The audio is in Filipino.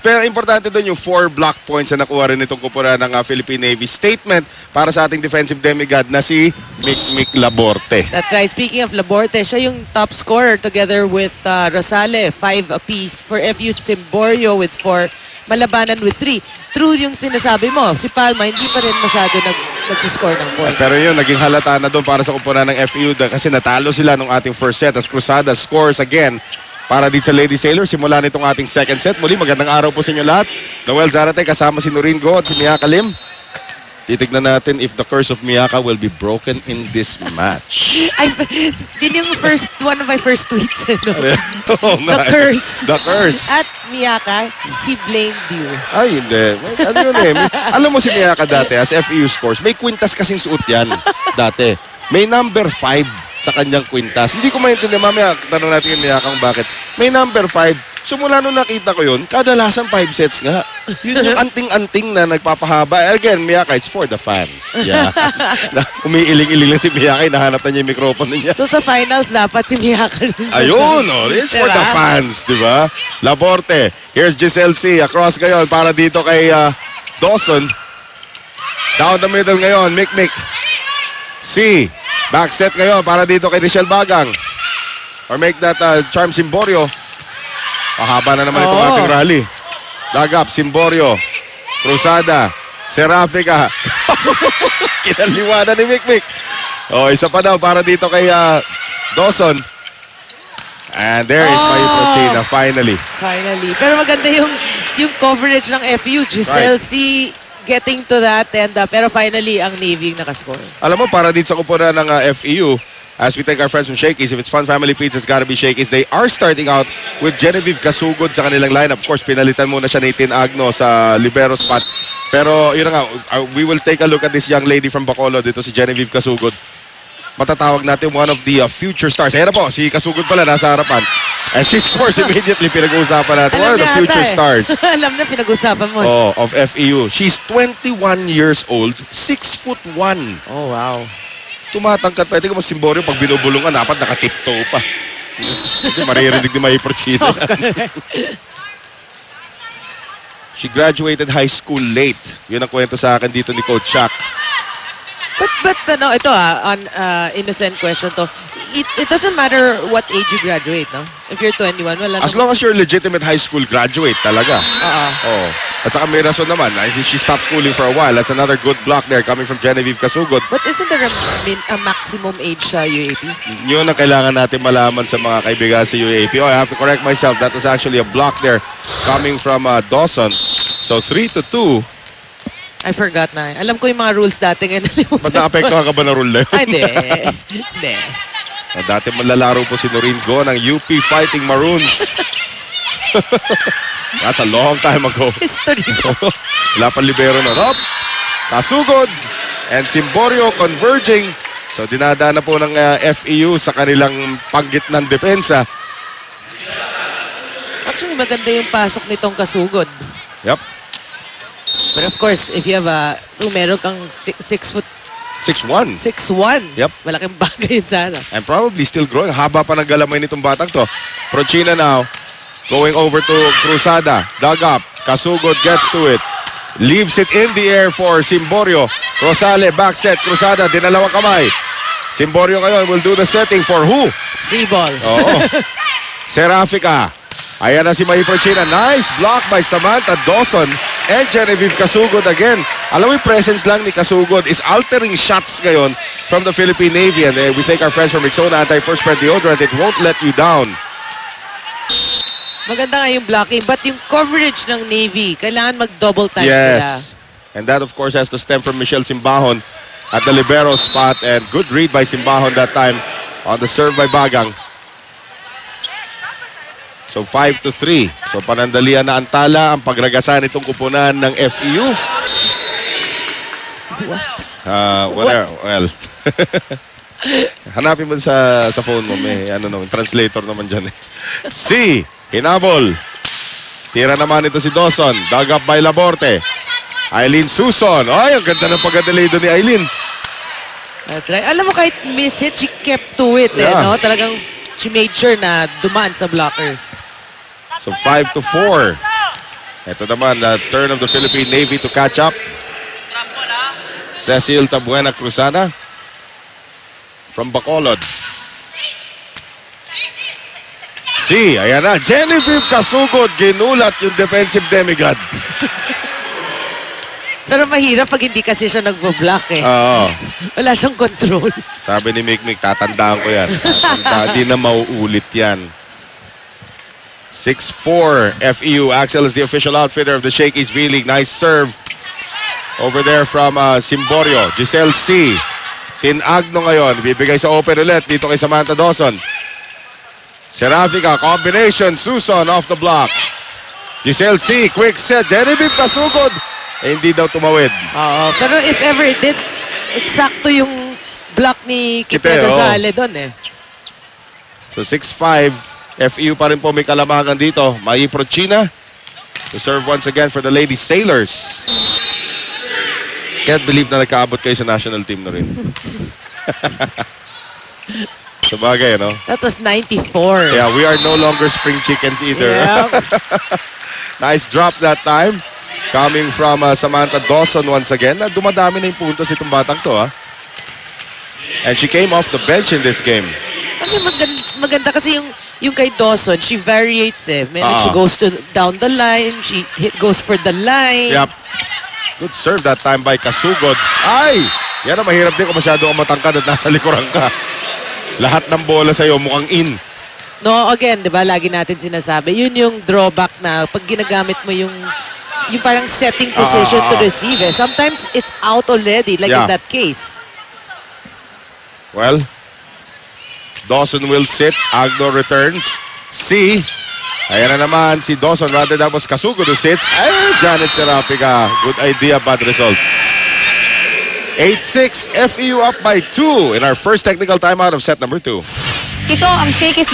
Pero importante doon yung 4 block points na nakuha rin itong kupunan ng Philippine Navy. Statement para sa ating defensive demigod na si Mick Laborte. That's right. Speaking of Laborte, siya yung top scorer together with Rosale, 5 apiece. For FU, Simborio with 4, Malabanan with 3. True yung sinasabi mo, si Palma hindi pa rin masyado nag-score ng points. Pero yun, naging halata na doon para sa kupunan ng FU kasi natalo sila nung ating first set as Cruzada scores again para dito sa Lady Sailor. Simula nitong ating second set. Muli, magandang araw po sa inyo lahat. Noel Zarate kasama si Noreen Go at si Miyaka Lim. Titignan natin if the curse of Miyaka will be broken in this match. Din yung one of my first tweets. No? Oo nga. The curse. The curse. At Miyaka, he blamed you. Ay, hindi. Ano yun eh. Alam mo si Miyaka dati, as FEU scores, may kwintas kasing suot yan dati. May number 5 sa kanyang kwintas. Hindi ko maintindihan. Mamaya, tanong natin yung Miyaka kung bakit. May number 5. So mula nung nakita ko yun, kadalasan 5 sets nga. Yun yung anting-anting na nagpapahaba. Again, Miyaka, it's for the fans. Yeah. Umiiling-iling lang si Miyaka, nahanap na niya yung microphone niya. So sa finals, dapat si Miyaka rin. Ayun, oh, it's for the fans, di ba? Laborte, here's Giselle C. Across ngayon para dito kay Dawson. Down the middle ngayon, Mick. C. Back set ngayon para dito kay Richelle Bagang. Or make that Charm Simborio. Pahaba na naman itong ating rally. Dagap, Simborio, Cruzada, Serafica. Kinaliwanan ni Mick. Oh, isa pa daw para dito kay Dawson. And there is Mayu Prochina, finally. Finally. Pero maganda yung coverage ng FU. Giselle C. getting to that. And, pero finally, ang Navy yung nakascore. Alam mo, para dito sa kupunan ng FEU, as we thank our friends from Shakey's, if it's Fun Family Pizza, it's gotta be Shakey's. They are starting out with Genevieve Kasugod sa kanilang lineup. Of course, pinalitan muna siya ni Tin Agno sa libero spot. Pero, yun na nga, we will take a look at this young lady from Bacolod. Dito si Genevieve Kasugod. Matatawag natin one of the future stars. Ayan na po, si Kasugod pala nasa harapan. And she scores immediately. Pinag-uusapan natin. One of the future stars. Alam na, pinag-uusapan mo. Oh, of FEU. She's 21 years old, 6'1". Oh, wow. Tumatangkat pa. Tingnan mo, Simborio, pag binubulungan, dapat nakatiptoe pa. Hindi maririnig ni Mayu Prochina. She graduated high school late. Yun ang kwento sa akin dito ni Coach Shaq. But no, ito on innocent question to. It doesn't matter what age you graduate, no? If you're 21, wala As long as you're legitimate high school graduate talaga. Oh. At saka may rason naman. She stopped schooling for a while. That's another good block there coming from Genevieve Kasugod. But isn't there a maximum age sa UAP? Yun ang kailangan natin malaman sa mga kaibigan sa UAP. Oh, I have to correct myself. That was actually a block there coming from Dawson. So 3-2. I forgot na. Alam ko yung mga rules dati ngayon. Ba't naapektuhan ka ba na rule na yun? Ay, hindi. Dati malalaro po si Noreen Go ng UP Fighting Maroons. That's a long time ago. History. Wala pa libero na. Rob, Kasugod, and Simborio converging. So dinadana po ng FEU sa kanilang paggitnang depensa. Actually, maganda yung pasok nitong Kasugod. Yep. But of course, if you have kung meron kang 6'1". 6'1". Yep. Malaking bagay yun sana. And probably still growing. Haba pa ng galamay nitong batang to. Prochina now. Going over to Cruzada. Dug up. Kasugod gets to it. Leaves it in the air for Simborio. Rosale, back set. Cruzada, dinalawang kamay. Simborio ngayon will do the setting for who? Free ball. Oo. Serafica. Ayan na si Mayu Prochina. Nice block by Samantha Dawson and Genevieve Kasugod again. Alam mo yung presence lang ni Kasugod is altering shots ngayon from the Philippine Navy. And we thank our friends from Rexona Anti-First-Spread Deodorant. It won't let you down. Maganda nga yung blocking. But yung coverage ng Navy, kailangan mag-double time sila. Yes. And that of course has to stem from Michelle Simbahon at the libero spot. And good read by Simbahon that time on the serve by Bagang. So 5-3. So panandalian na antala ang pagragasan itong kupunan ng FEU. Well. Hanapin mo sa phone mo, may translator naman diyan eh. C. Hinabol. Tira naman ito si Dawson. Dug up by Laborte. Eileen Suson. Ay, ang ganda ng pagkadelay doon ni Eileen. That's right. Alam mo, kahit miss hit, she kept to it. Yeah. Talagang she made sure na dumaan sa blockers. So 5-4. Ito naman, turn of the Philippine Navy to catch up. Cecil Tabuena Cruzana from Bacolod. Ayan na. Genevieve Casugod, ginulat yung defensive demigod. Pero mahirap pag hindi kasi siya nagbo-block eh. Oo. Wala siyang control. Sabi ni Mikmik, tatandaan ko yan. Hindi na mauulit yan. 6-4 FEU. Axel is the official outfitter of the Shakey's V-League. Nice serve over there from Simborio. Giselle C. Tinagno ngayon. Bibigay sa open ulit dito kay Samantha Dawson. Serafica, combination. Susan off the block. Giselle C. Quick set. Genevieve Casugod. Hindi daw tumawid. Oo. Pero if ever it did, eksakto yung block ni Kite Kite, oo. Gonzale doon eh. So 6-5. FEU pa rin po may kalamagan dito. Mai Prochina to serve once again for the Lady Sailors. Can't believe na nagkaabot kayo sa national team na rin. Sabagay, no? That was 94. Yeah, we are no longer spring chickens either. Yeah. Nice drop that time. Coming from Samantha Dawson once again. Dumadami na yung puntos itong batang to, ha? And she came off the bench in this game. Kasi maganda kasi yung kay Dawson, she variates eh. She goes down the line, she goes for the line. Yep. Good serve that time by Casugod. Ay! Yan ang mahirap din kung masyado kang matangkad at nasa likuran ka. Lahat ng bola sa'yo mukhang in. No, again, di ba, lagi natin sinasabi, yun yung drawback na pag ginagamit mo yung parang setting position to receive eh. Sometimes it's out already, like in that case. Well, Dawson will sit. Agno returns. C. Ayan na naman si Dawson. Rather that was Casugod who sits. Ay, Janet Serafica. Good idea, bad result. 8-6. FEU up by 2 in our first technical timeout of set number 2. Ito ang Shakey's